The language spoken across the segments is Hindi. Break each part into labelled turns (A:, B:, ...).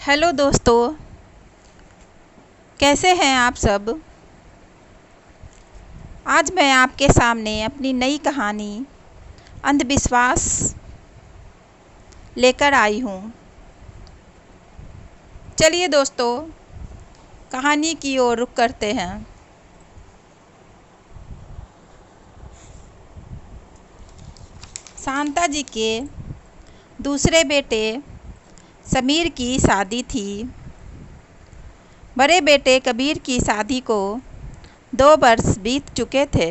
A: हेलो दोस्तों, कैसे हैं आप सब। आज मैं आपके सामने अपनी नई कहानी अंधविश्वास लेकर आई हूँ। चलिए दोस्तों, कहानी की ओर रुख करते हैं। शांता जी के दूसरे बेटे समीर की शादी थी। बड़े बेटे कबीर की शादी को 2 वर्ष बीत चुके थे।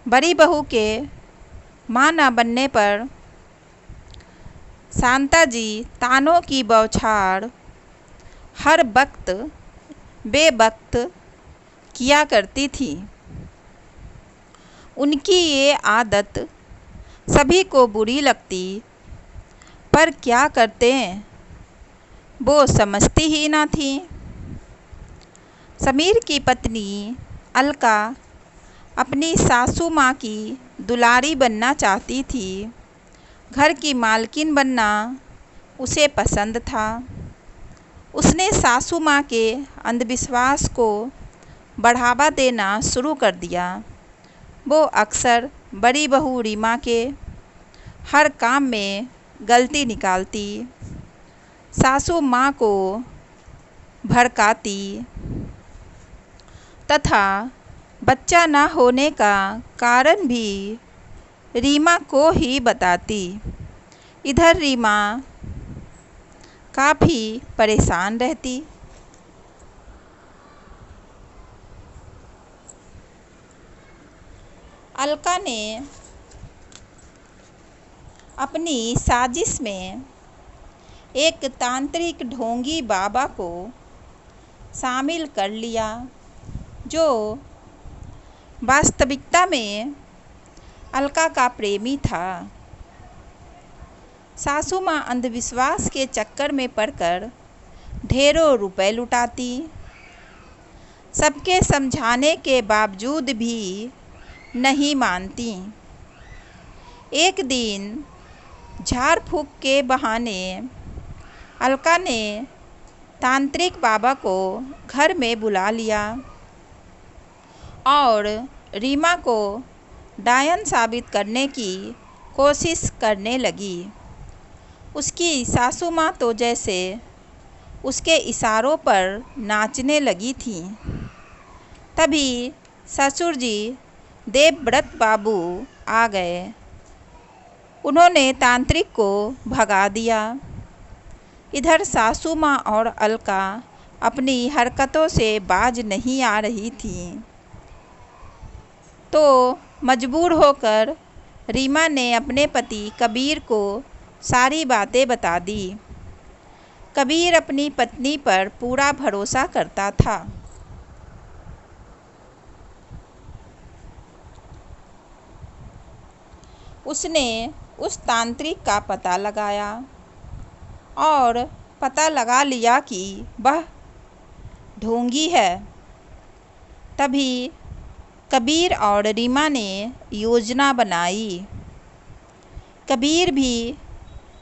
A: बड़ी बहू के मां न बनने पर शांता जी तानों की बौछार हर वक्त बेवक्त किया करती थी। उनकी ये आदत सभी को बुरी लगती, पर क्या करते वो समझती ही ना थी। समीर की पत्नी अलका अपनी सासू माँ की दुलारी बनना चाहती थी। घर की मालकिन बनना उसे पसंद था। उसने सासू माँ के अंधविश्वास को बढ़ावा देना शुरू कर दिया। वो अक्सर बड़ी बहू रीमा के हर काम में गलती निकालती, सासू माँ को भड़काती तथा बच्चा न होने का कारण भी रीमा को ही बताती। इधर रीमा काफ़ी परेशान रहती। अलका ने अपनी साजिश में एक तांत्रिक ढोंगी बाबा को शामिल कर लिया, जो वास्तविकता में अलका का प्रेमी था। सासू माँ अंधविश्वास के चक्कर में पड़कर ढेरों रुपए लुटाती। सबके समझाने के बावजूद भी नहीं मानती। एक दिन झाड़ फूक के बहाने अलका ने तांत्रिक बाबा को घर में बुला लिया और रीमा को डायन साबित करने की कोशिश करने लगी। उसकी सासू माँ तो जैसे उसके इशारों पर नाचने लगी थी। तभी ससुर जी देवव्रत बाबू आ गए। उन्होंने तांत्रिक को भगा दिया। इधर सासू माँ और अलका अपनी हरकतों से बाज नहीं आ रही थी, तो मजबूर होकर रीमा ने अपने पति कबीर को सारी बातें बता दी। कबीर अपनी पत्नी पर पूरा भरोसा करता था। उसने उस तांत्रिक का पता लगाया और पता लगा लिया कि वह ढोंगी है। तभी कबीर और रीमा ने योजना बनाई। कबीर भी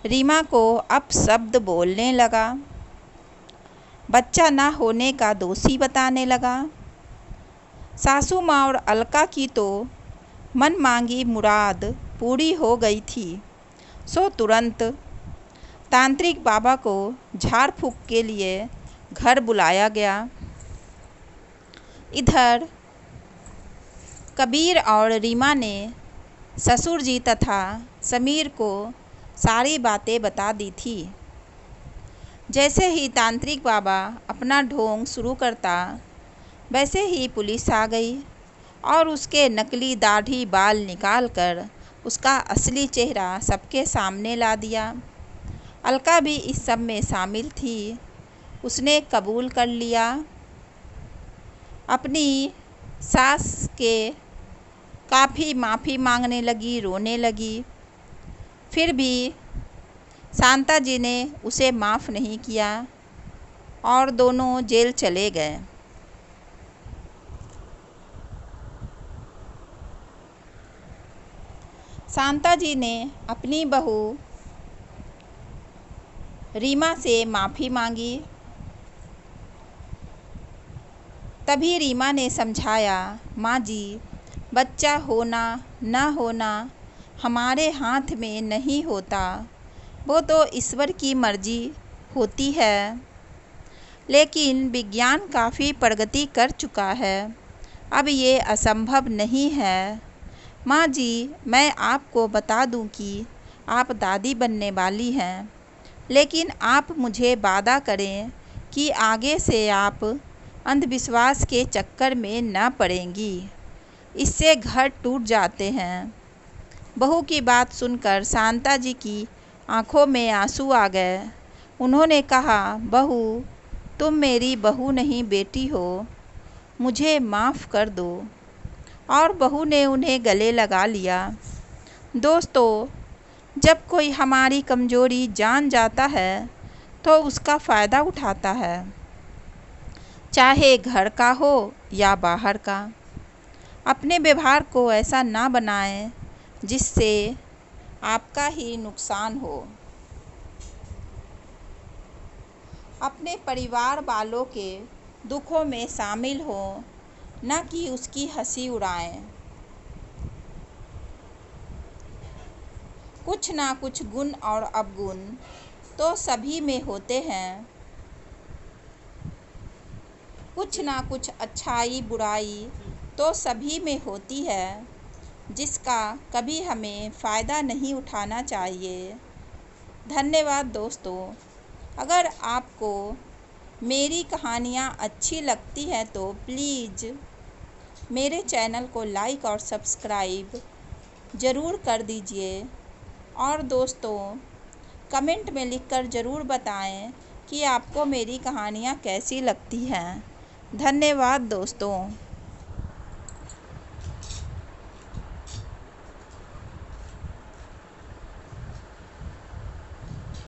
A: रीमा को अपशब्द बोलने लगा, बच्चा ना होने का दोषी बताने लगा। सासू माँ और अलका की तो मन मांगी मुराद पूरी हो गई थी, सो तुरंत तांत्रिक बाबा को झाड़ फूक के लिए घर बुलाया गया। इधर कबीर और रीमा ने ससुर जी तथा समीर को सारी बातें बता दी थी। जैसे ही तांत्रिक बाबा अपना ढोंग शुरू करता, वैसे ही पुलिस आ गई और उसके नकली दाढ़ी बाल निकालकर उसका असली चेहरा सबके सामने ला दिया। अलका भी इस सब में शामिल थी। उसने कबूल कर लिया। अपनी सास के काफ़ी माफ़ी मांगने लगी, रोने लगी। फिर भी शांता जी ने उसे माफ़ नहीं किया और दोनों जेल चले गए। शांता जी ने अपनी बहू रीमा से माफ़ी मांगी। तभी रीमा ने समझाया, माँ जी, बच्चा होना न होना हमारे हाथ में नहीं होता, वो तो ईश्वर की मर्जी होती है। लेकिन विज्ञान काफ़ी प्रगति कर चुका है, अब ये असंभव नहीं है। माँ जी, मैं आपको बता दूँ कि आप दादी बनने वाली हैं, लेकिन आप मुझे वादा करें कि आगे से आप अंधविश्वास के चक्कर में न पड़ेंगी, इससे घर टूट जाते हैं। बहू की बात सुनकर शांता जी की आंखों में आंसू आ गए। उन्होंने कहा, बहू, तुम मेरी बहू नहीं बेटी हो, मुझे माफ़ कर दो। और बहू ने उन्हें गले लगा लिया। दोस्तों, जब कोई हमारी कमज़ोरी जान जाता है तो उसका फ़ायदा उठाता है, चाहे घर का हो या बाहर का। अपने व्यवहार को ऐसा ना बनाएं जिससे आपका ही नुकसान हो। अपने परिवार वालों के दुखों में शामिल हो, न कि उसकी हंसी उड़ाएं। कुछ ना कुछ गुण और अवगुण तो सभी में होते हैं, कुछ ना कुछ अच्छाई बुराई तो सभी में होती है, जिसका कभी हमें फ़ायदा नहीं उठाना चाहिए। धन्यवाद दोस्तों। अगर आपको मेरी कहानियाँ अच्छी लगती हैं तो प्लीज़ मेरे चैनल को लाइक और सब्सक्राइब ज़रूर कर दीजिए। और दोस्तों, कमेंट में लिखकर ज़रूर बताएं कि आपको मेरी कहानियाँ कैसी लगती हैं। धन्यवाद दोस्तों।